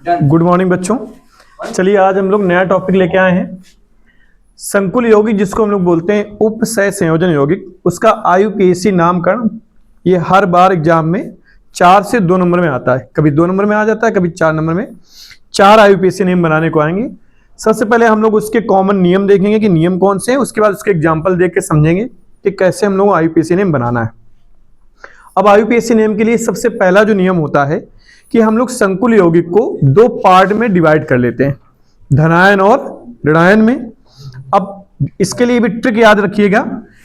Good morning बच्चों। चलिए आज हम लोग नया टॉपिक लेके आए हैं, संकुल यौगिक जिसको हम लोग बोलते हैं उपसय संयोजन यौगिक। उसका IUPAC नामकरण ये हर बार एग्जाम में 4 से 2 नंबर में आता है, कभी 2 नंबर में आ जाता है, कभी 4 नंबर में। 4 IUPAC नेम बनाने को आएंगे। सबसे पहले हम लोग उसके कॉमन नियम देखेंगे कि नियम कौन से हैं, उसके बाद उसके एग्जाम्पल देख के समझेंगे कि कैसे हम लोग IUPAC नेम बनाना है। अब IUPAC नेम के लिए सबसे पहला जो नियम होता है कि हम लोग संकुल यौगिक को 2 पार्ट में डिवाइड कर लेते हैं, धनायन और ऋणायन में। अब इसके लिए भी ट्रिक याद रखिएगा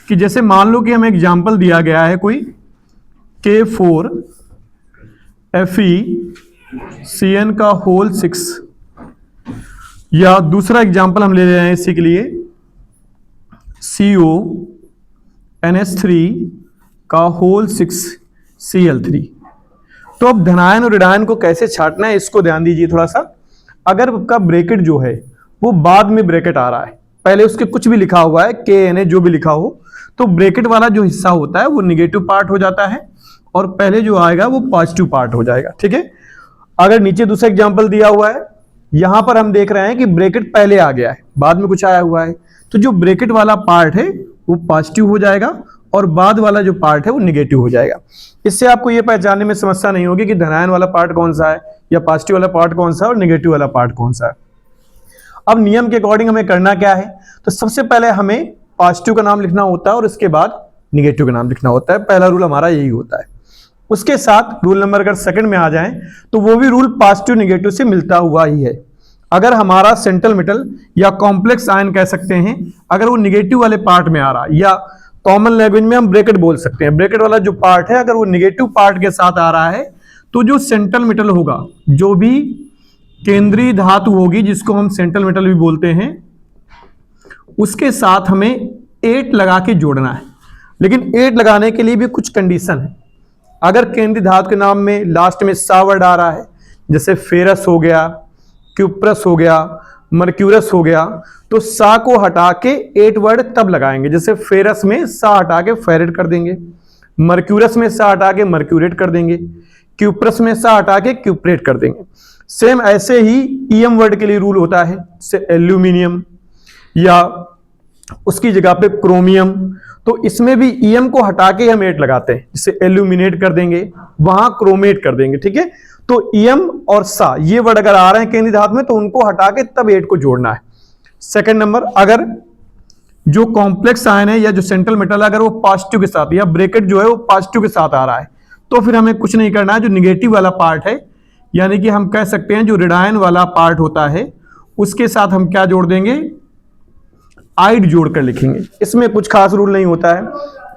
कि जैसे मान लो कि हमें एग्जाम्पल दिया गया है कोई K4FeCN का होल 6, या दूसरा एग्जाम्पल हम ले रहे हैं इसी के लिए CONH3 का होल 6Cl3। तो अब धनायन और ऋणायन को कैसे छांटना है इसको ध्यान दीजिए थोड़ा सा। अगर आपका ब्रैकेट जो है वो बाद में ब्रैकेट आ रहा है, पहले उसके कुछ भी लिखा हुआ है KNA जो भी लिखा हो, तो ब्रैकेट वाला जो हिस्सा होता है वो निगेटिव पार्ट हो जाता है और पहले जो आएगा वो पॉजिटिव पार्ट हो जाएगा। ठीक है। अगर नीचे दूसरा एग्जाम्पल दिया हुआ है, यहां पर हम देख रहे हैं कि ब्रैकेट पहले आ गया है, बाद में कुछ आया हुआ है, तो जो ब्रैकेट वाला पार्ट है वो पॉजिटिव हो जाएगा और बाद वाला जो पार्ट है वो निगेटिव हो जाएगा। इससे आपको ये पहचानने में समस्या नहीं होगी कि धनायन वाला पार्ट कौन सा है या पॉजिटिव वाला पार्ट कौन सा है और निगेटिव वाला पार्ट कौन सा है। अब नियम के अकॉर्डिंग हमें करना क्या है, तो सबसे पहले हमें पॉजिटिव का नाम लिखना होता है और उसके बाद निगेटिव का नाम लिखना होता है। पहला रूल हमारा यही होता है। उसके साथ रूल नंबर अगर सेकंड में आ जाएं तो वो भी रूल पॉजिटिव निगेटिव से मिलता हुआ ही है। अगर हमारा सेंट्रल मेटल या कॉम्प्लेक्स आयन कह सकते हैं, अगर वो निगेटिव वाले पार्ट में आ रहा है, या कॉमन लैंग्वेज में हम ब्रैकेट बोल सकते हैं, ब्रैकेट वाला जो पार्ट है अगर वो निगेटिव पार्ट के साथ आ रहा है, तो जो सेंट्रल मेटल होगा, जो भी केंद्रीय धातु होगी जिसको हम सेंट्रल मेटल भी बोलते हैं, उसके साथ हमें 8 लगा के जोड़ना है। लेकिन 8 लगाने के लिए भी कुछ कंडीशन है। अगर केंद्रीय धातु के नाम में लास्ट में सा वर्ड आ रहा है, जैसे फेरस हो गया, क्यूप्रस हो गया, मर्क्यूरस हो गया, तो सा को हटा के 8 वर्ड तब लगाएंगे। जैसे फेरस में सा हटा के फेरेट कर देंगे, मर्क्यूरस में सा हटा के मर्क्यूरेट कर देंगे, क्यूप्रस में सा हटा के क्यूप्रेट कर देंगे। सेम ऐसे ही ईएम वर्ड के लिए रूल होता है, जैसे एल्यूमिनियम या उसकी जगह पे क्रोमियम, तो इसमें भी ईएम को हटा के हम 8 लगाते हैं, जैसे एल्यूमिनेट कर देंगे, वहां क्रोमेट कर देंगे। ठीक है। तो ईएम और सा ये वर्ड अगर आ रहे हैं केंद्रीय धातु में तो उनको हटा के तब 8 को जोड़ना है। सेकंड नंबर, अगर जो कॉम्प्लेक्स आयन है या जो सेंट्रल मेटल है अगर वो पॉजिटिव के साथ या ब्रैकेट जो है वो पॉजिटिव के साथ आ रहा है, तो फिर हमें कुछ नहीं करना है। जो निगेटिव वाला पार्ट है, यानी कि हम कह सकते हैं जो ऋणायन वाला पार्ट होता है, उसके साथ हम क्या जोड़ देंगे, आइड जोड़कर लिखेंगे। इसमें कुछ खास रूल नहीं होता है,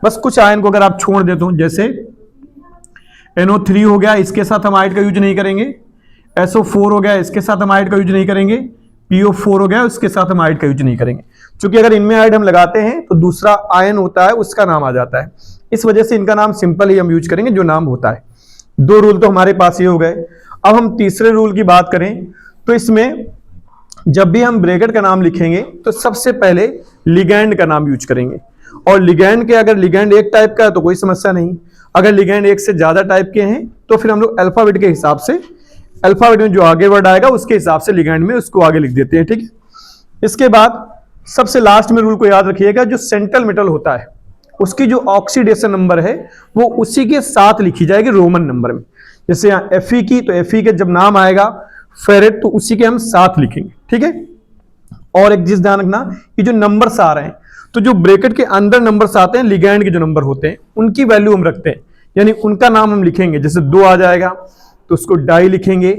बस कुछ आयन को अगर आप छोड़ देते हो, जैसे NO3 हो गया, इसके साथ हम आइड का यूज नहीं करेंगे। SO4 हो गया, इसके साथ हम आइड का यूज नहीं करेंगे। PO4 हो गया, उसके साथ हम आइड का यूज नहीं करेंगे, क्योंकि अगर इनमें आइड हम लगाते हैं तो दूसरा आयन होता है उसका नाम आ जाता है। इस वजह से इनका नाम सिंपल ही हम यूज करेंगे जो नाम होता है। 2 रूल तो हमारे पास ये हो गए। अब हम तीसरे रूल की बात करें तो इसमें जब भी हम ब्रैकेट का नाम लिखेंगे तो सबसे पहले लिगैंड का नाम यूज करेंगे। और लिगैंड के अगर लिगैंड एक टाइप का है तो कोई समस्या नहीं, अगर लिगैंड एक से ज्यादा टाइप के हैं तो फिर हम लोग अल्फाबेट के हिसाब से, अल्फाबेट में जो आगे वर्ड आएगा उसके हिसाब से लिगैंड में उसको आगे लिख देते हैं। ठीक है। इसके बाद सबसे लास्ट में रूल को याद रखिएगा, जो सेंट्रल मेटल होता है उसकी जो ऑक्सीडेशन नंबर है वो उसी के साथ लिखी जाएगी रोमन नंबर में। जैसे यहाँ Fe की, तो Fe के जब नाम आएगा फेरेट तो उसी के हम साथ लिखेंगे। ठीक है। और एक चीज ध्यान रखना, ये जो नंबर्स आ रहे हैं, तो जो ब्रैकेट के अंदर नंबर्स आते हैं लिगैंड के जो नंबर होते हैं उनकी वैल्यू हम रखते हैं, यानी उनका नाम हम लिखेंगे। जैसे 2 आ जाएगा तो उसको डाई लिखेंगे,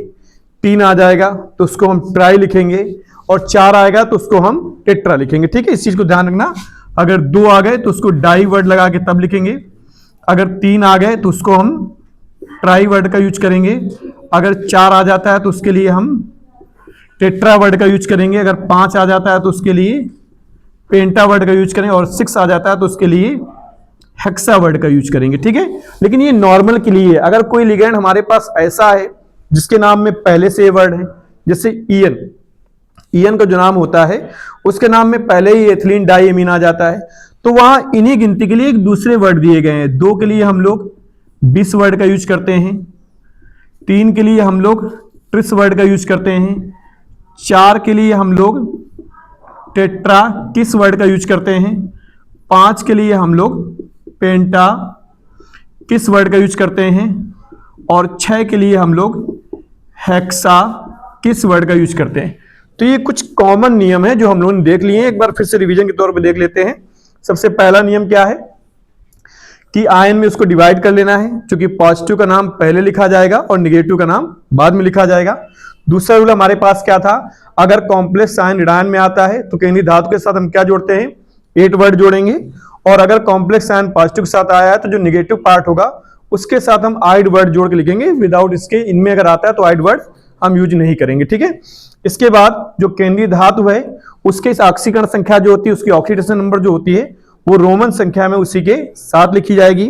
3 आ जाएगा तो उसको हम ट्राई लिखेंगे, और 4 आएगा तो उसको हम टेट्रा लिखेंगे। ठीक है। इस चीज को ध्यान रखना, अगर 2 आ गए तो उसको डाई वर्ड लगा के तब लिखेंगे, अगर 3 आ गए तो उसको हम ट्राई वर्ड का यूज करेंगे, अगर 4 आ जाता है तो उसके लिए हम टेट्रा वर्ड का यूज करेंगे, अगर 5 आ जाता है तो उसके लिए पेंटा वर्ड का यूज करेंगे, और 6 आ जाता है तो उसके लिए हेक्सा वर्ड का यूज करेंगे। ठीक है। लेकिन ये नॉर्मल के लिए है। अगर कोई लिगैंड हमारे पास ऐसा है जिसके नाम में पहले से वर्ड है, जैसे ईएन का जो नाम होता है उसके नाम में पहले ही एथिलीन डाइएमीन आ जाता है, तो वहां इन्हीं गिनती के लिए एक दूसरे वर्ड दिए गए हैं। 2 के लिए हम लोग 20 वर्ड का यूज करते हैं, 3 के लिए हम लोग ट्रिस वर्ड का यूज करते हैं। 4 के लिए हम लोग टेट्रा किस वर्ड का यूज करते हैं। 5 के लिए हम लोग पेंटा किस वर्ड का यूज करते हैं। और 6 के लिए हम लोग हेक्सा किस वर्ड का यूज करते हैं। तो ये कुछ कॉमन नियम है जो हम लोगों ने देख लिए हैं, एक बार फिर से रिवीजन के तौर पे देख लेते हैं। सबसे पहला नियम क्या है कि आयन में उसको डिवाइड कर लेना है, क्योंकि पॉजिटिव का नाम पहले लिखा जाएगा और निगेटिव का नाम बाद में लिखा जाएगा। दूसरा रूल हमारे पास क्या था, अगर कॉम्प्लेक्स आयन ऋणायन में आता है तो केंद्रीय धातु के साथ हम क्या जोड़ते हैं, 8 वर्ड जोड़ेंगे। और अगर कॉम्प्लेक्स आयन पॉजिटिव के साथ आया है तो जो निगेटिव पार्ट होगा उसके साथ हम आइड वर्ड जोड़ के लिखेंगे। विदाउट इसके इनमें अगर आता है तो आइड वर्ड हम यूज नहीं करेंगे, ठीक है। इसके बाद जो केंद्रीय धातु है उसके ऑक्सीकरण संख्या जो होती है, उसकी ऑक्सीडेशन नंबर जो होती है वो रोमन संख्या में उसी के साथ लिखी जाएगी।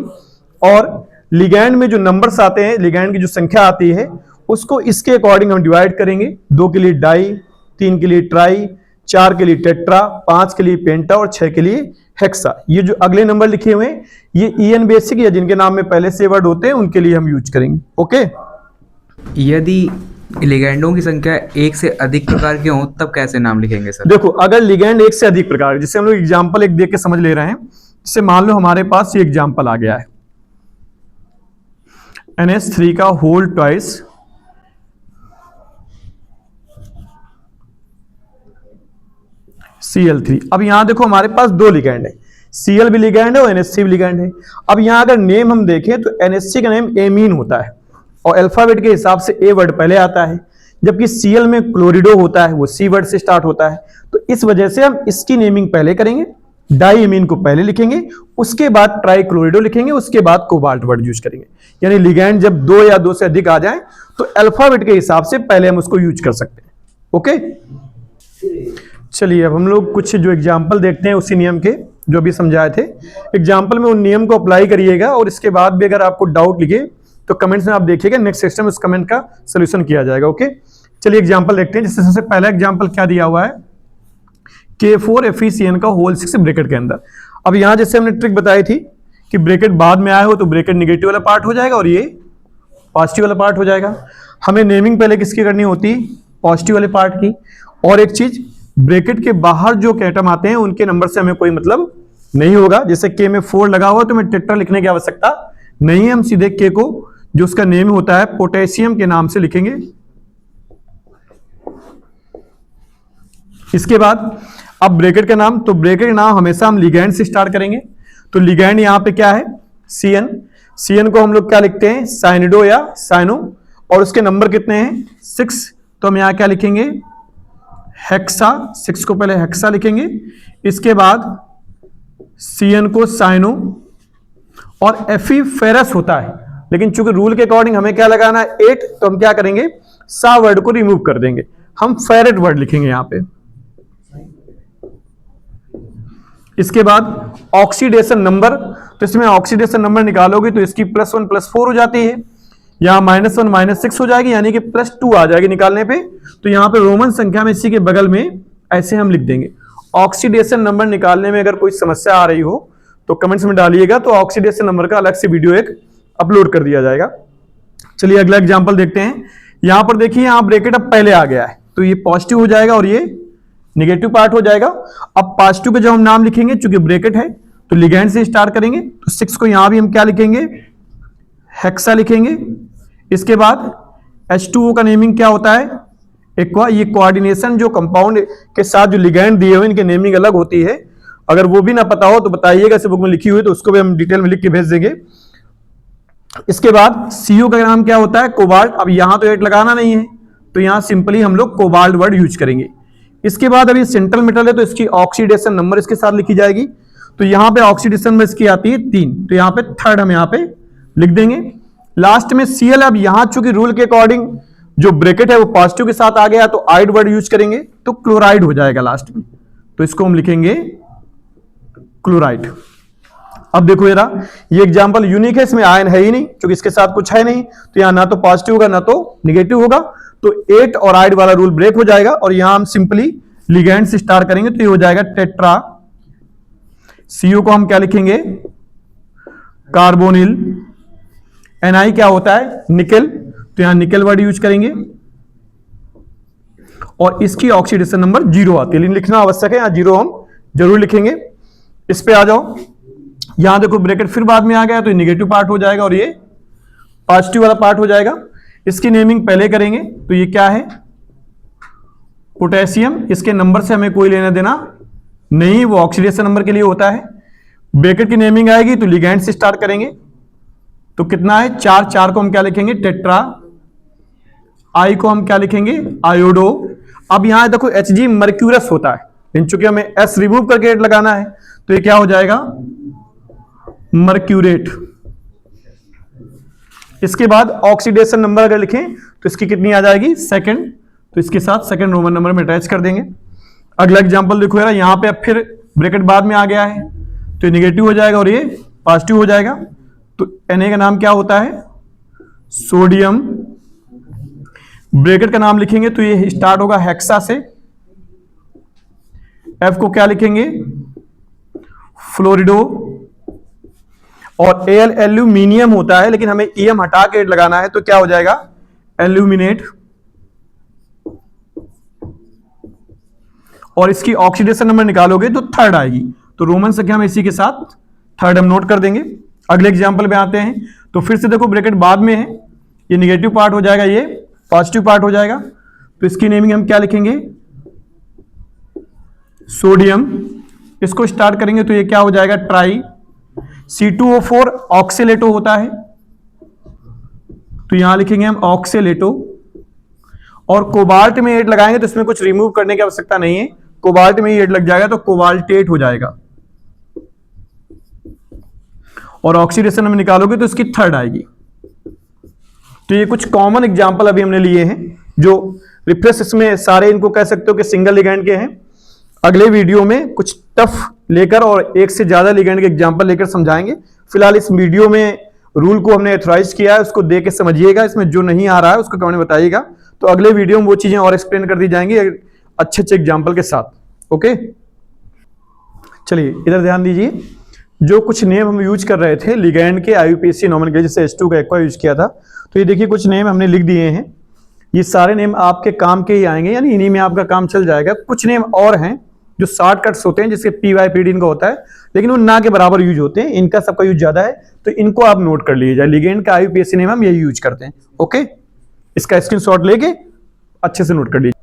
और लिगैंड में जो नंबर्स आते हैं, लिगैंड की जो संख्या आती है उसको इसके अकॉर्डिंग हम डिवाइड करेंगे। 2 के लिए डाई, 3 के लिए ट्राई, 4 के लिए टेट्रा, 5 के लिए पेंटा और 6 के लिए हेक्सा। ये जो अगले नंबर लिखे हुए हैं ये ईएन बेसिक या जिनके नाम में पहले से वर्ड होते हैं उनके लिए हम यूज करेंगे। ओके। यदि लिगैंडों की संख्या 1 से अधिक प्रकार के हों तब कैसे नाम लिखेंगे सर? देखो, अगर लिगैंड 1 से अधिक प्रकार, जिससे हम लोग एग्जांपल एक देख के समझ ले रहे हैं, जैसे मान लो हमारे पास ये एग्जांपल आ गया है NH3 का होल ट्वाइस Cl3। अब यहां देखो हमारे पास 2 लिगैंड है, Cl भी लिगैंड है और NH3 भी लिगैंड है। अब यहां अगर नेम हम देखें तो NH3 का नेम एमीन होता है और अल्फाबेट के हिसाब से ए वर्ड पहले आता है, जबकि Cl में क्लोरिडो होता है, वो सी वर्ड से स्टार्ट होता है। तो इस वजह से हम इसकी नेमिंग पहले करेंगे, डाई एमीन को पहले लिखेंगे, उसके बाद ट्राई क्लोरिडो लिखेंगे, उसके बाद कोबाल्ट वर्ड यूज करेंगे। यानी लिगैंड जब 2 या 2 से अधिक आ जाए तो अल्फाबेट के हिसाब से पहले हम उसको यूज कर सकते हैं। ओके, चलिए अब हम लोग कुछ जो एग्जाम्पल देखते हैं उसी नियम के जो अभी समझाए थे। एग्जाम्पल में उन नियम को अप्लाई करिएगा और इसके बाद भी अगर आपको डाउट लिखे तो कमेंट्स में आप देखिएगा, नेक्स्ट सेक्शन में उस कमेंट का सोल्यूशन किया जाएगा। ओके, चलिए एग्जाम्पल देखते हैं। जैसे सबसे पहला एग्जाम्पल क्या दिया हुआ है, K4FeCN का होल 6 ब्रैकेट के अंदर। अब यहां जैसे हमने ट्रिक बताई थी कि ब्रैकेट बाद में आया हो तो ब्रैकेट निगेटिव वाला पार्ट हो जाएगा और ये पॉजिटिव वाला पार्ट हो जाएगा। हमें नेमिंग पहले किसकी करनी होती है, पॉजिटिव वाले पार्ट की। और एक चीज, ब्रैकेट के बाहर जो एटम आते हैं उनके नंबर से हमें कोई मतलब नहीं होगा। जैसे K में 4 लगा हुआ तो हमें टेट्रा लिखने की आवश्यकता नहीं है, हम सीधे K को जो उसका नेम होता है पोटेशियम के नाम से लिखेंगे। इसके बाद अब ब्रैकेट का नाम, तो ब्रैकेट का नाम हमेशा हम लिगैंड से स्टार्ट करेंगे। तो लिगैंड यहां पे क्या है, CN को हम लोग क्या लिखते हैं, साइनिडो या साइनो, और उसके नंबर कितने हैं 6। तो हम यहां क्या लिखेंगे, हेक्सा, 6 को पहले हेक्सा लिखेंगे। इसके बाद CN को साइनो और Fe फेरस होता है, लेकिन चूंकि रूल के अकॉर्डिंग हमें क्या लगाना है 8, तो हम क्या करेंगे, सा वर्ड को रिमूव कर देंगे, हम फेरेट वर्ड लिखेंगे यहां पे। इसके बाद ऑक्सीडेशन नंबर, तो इसमें ऑक्सीडेशन नंबर निकालोगे तो इसकी +1 +4 हो जाती है, यहां -1 -6 हो जाएगी, यानी कि +2 आ जाएगी निकालने पे। तो यहां पे रोमन संख्या में इसी के बगल में ऐसे हम लिख देंगे। ऑक्सीडेशन नंबर निकालने में अगर कोई समस्या आ रही हो तो कमेंट्स में डालिएगा, तो ऑक्सीडेशन नंबर का अलग से वीडियो एक अपलोड कर दिया जाएगा। चलिए अगला एग्जांपल देखते हैं। यहां पर देखिए, यहां ब्रैकेट अब पहले आ गया है तो ये पॉजिटिव हो जाएगा और ये नेगेटिव पार्ट हो जाएगा। अब पॉजिटिव पे जब हम नाम लिखेंगे, चूंकि ब्रैकेट है तो लिगैंड से स्टार्ट करेंगे, तो 6 को यहां भी हम क्या लिखेंगे, हेक्सा लिखेंगे। इसके बाद H2O का नेमिंग क्या होता है, एक्वा। ये कोऑर्डिनेशन जो कंपाउंड के साथ जो लिगैंड दिए हुए इनके नेमिंग अलग होती है, अगर वो भी ना पता हो तो बताइएगा, इस बुक में लिखी हुई तो उसको भी हम डिटेल में लिख के भेज देंगे। इसके बाद CO का नाम क्या होता है, कोबाल्ट। अब यहां तो 8 लगाना नहीं है तो यहां सिंपली हम लोग कोबाल्ट वर्ड यूज करेंगे। इसके बाद अभी सेंट्रल मेटल है तो इसकी ऑक्सीडेशन नंबर इसके साथ लिखी जाएगी। तो यहां पे ऑक्सीडेशन में इसकी आती है 3, तो यहां पे 3rd हम यहां पे लिख देंगे। लास्ट में Cl। अब यहां चूंकि रूल के अकॉर्डिंग जो ब्रैकेट है वो पॉजिटिव के साथ आ गया तो आइड वर्ड यूज करेंगे, तो क्लोराइड हो जाएगा लास्ट में, तो इसको हम लिखेंगे क्लोराइड। अब देखो जरा, ये एग्जांपल यूनिक है, इसमें आयन है ही नहीं क्योंकि इसके साथ कुछ है नहीं, तो यहां ना तो पॉजिटिव होगा ना तो निगेटिव होगा, तो 8 और आइड वाला रूल ब्रेक हो जाएगा और यहां हम सिंपली लिगैंड से स्टार्ट करेंगे तो ये हो जाएगा टेट्रा। CO को हम क्या लिखेंगे, कार्बोनिल। Ni क्या होता है, निकेल, तो यहां निकेल वर्ड यूज करेंगे। और इसकी ऑक्सीडेशन नंबर 0 आती है, लेकिन लिखना आवश्यक है, यहाँ 0 हम जरूर लिखेंगे। इस पे आ जाओ, यहां देखो ब्रैकेट फिर बाद में आ गया तो ये निगेटिव पार्ट हो जाएगा और ये पॉजिटिव वाला पार्ट हो जाएगा। इसकी नेमिंग पहले करेंगे, तो ये क्या है, पोटेशियम। इसके नंबर से हमें कोई लेना देना नहीं, वो ऑक्सीडेशन नंबर के लिए होता है। ब्रैकेट की नेमिंग आएगी तो लिगैंड से स्टार्ट करेंगे, तो कितना है 4, 4 को हम क्या लिखेंगे टेट्रा, आई को हम क्या लिखेंगे आयोडो। अब यहां देखो Hg मर्क्यूरस होता है, इन चूंकि हमें S रिमूव करके एट लगाना है तो ये क्या हो जाएगा मर्क्यूरेट। इसके बाद ऑक्सीडेशन नंबर अगर लिखें तो इसकी कितनी आ जाएगी सेकंड, तो इसके साथ सेकंड रोमन नंबर में अटैच कर देंगे। अगला एग्जांपल देखो यार, यहां पे अब फिर ब्रैकेट बाद में आ गया है तो ये निगेटिव हो जाएगा और ये पॉजिटिव हो जाएगा। तो Na का नाम क्या होता है सोडियम। ब्रैकेट का नाम लिखेंगे तो ये स्टार्ट होगा हेक्सा से। F को क्या लिखेंगे फ्लोरिडो। और Al एल्यूमिनियम होता है, लेकिन हमें EM हटा के लगाना है तो क्या हो जाएगा एल्यूमिनेट। और इसकी ऑक्सीडेशन नंबर निकालोगे तो थर्ड आएगी, तो रोमन संख्या में इसी के साथ थर्ड हम नोट कर देंगे। अगले एग्जांपल पे आते हैं, तो फिर से देखो ब्रैकेट बाद में है, ये निगेटिव पार्ट हो जाएगा, ये पॉजिटिव पार्ट हो जाएगा, तो इसकी नेमिंग हम क्या लिखेंगे सोडियम। इसको स्टार्ट करेंगे तो ये क्या हो जाएगा ट्राई। C2O4 ऑक्सीलेटो होता है, तो यहां लिखेंगे हम ऑक्सीलेटो। और कोबाल्ट में 8 लगाएंगे तो इसमें कुछ रिमूव करने की आवश्यकता नहीं है, कोबाल्ट में ही 8 लग जाएगा तो कोबाल्टेट हो जाएगा। और ऑक्सीडेशन में निकालोगे तो इसकी थर्ड आएगी। तो ये कुछ कॉमन एग्जांपल अभी हमने लिए हैं, जो रिफ्रेश इसमें सारे इनको कह सकते हो कि सिंगल लिगैंड के हैं। अगले वीडियो में कुछ टफ लेकर और एक से ज्यादा लिगैंड के एग्जांपल लेकर समझाएंगे। फिलहाल इस वीडियो में रूल को हमने एथोराइज किया है, उसको देख के समझिएगा, इसमें जो नहीं आ रहा है उसको कमेंट में बताइएगा। तो अगले वीडियो में वो चीजें और एक्सप्लेन कर दी जाएंगी अच्छे अच्छे एग्जाम्पल के साथ। ओके, चलिए इधर ध्यान दीजिए। जो कुछ नेम हम यूज कर रहे थे लिगैंड के IUPAC नॉमेनक्लेचर, जैसे H2 का एक्वा यूज किया था, तो ये देखिए कुछ नेम हमने लिख दिए हैं। ये सारे नेम आपके काम के ही आएंगे, यानी इन्हीं में आपका काम चल जाएगा। कुछ नेम और हैं जो शॉर्टकट्स होते हैं, जिसके PYPD इनका होता है, लेकिन वो ना के बराबर यूज होते हैं, इनका सबका यूज ज्यादा है, तो इनको आप नोट कर लीजिए। लिगैंड का IUPAC नेम हम यही यूज करते हैं। ओके, इसका स्क्रीनशॉट लेके अच्छे से नोट कर लीजिए।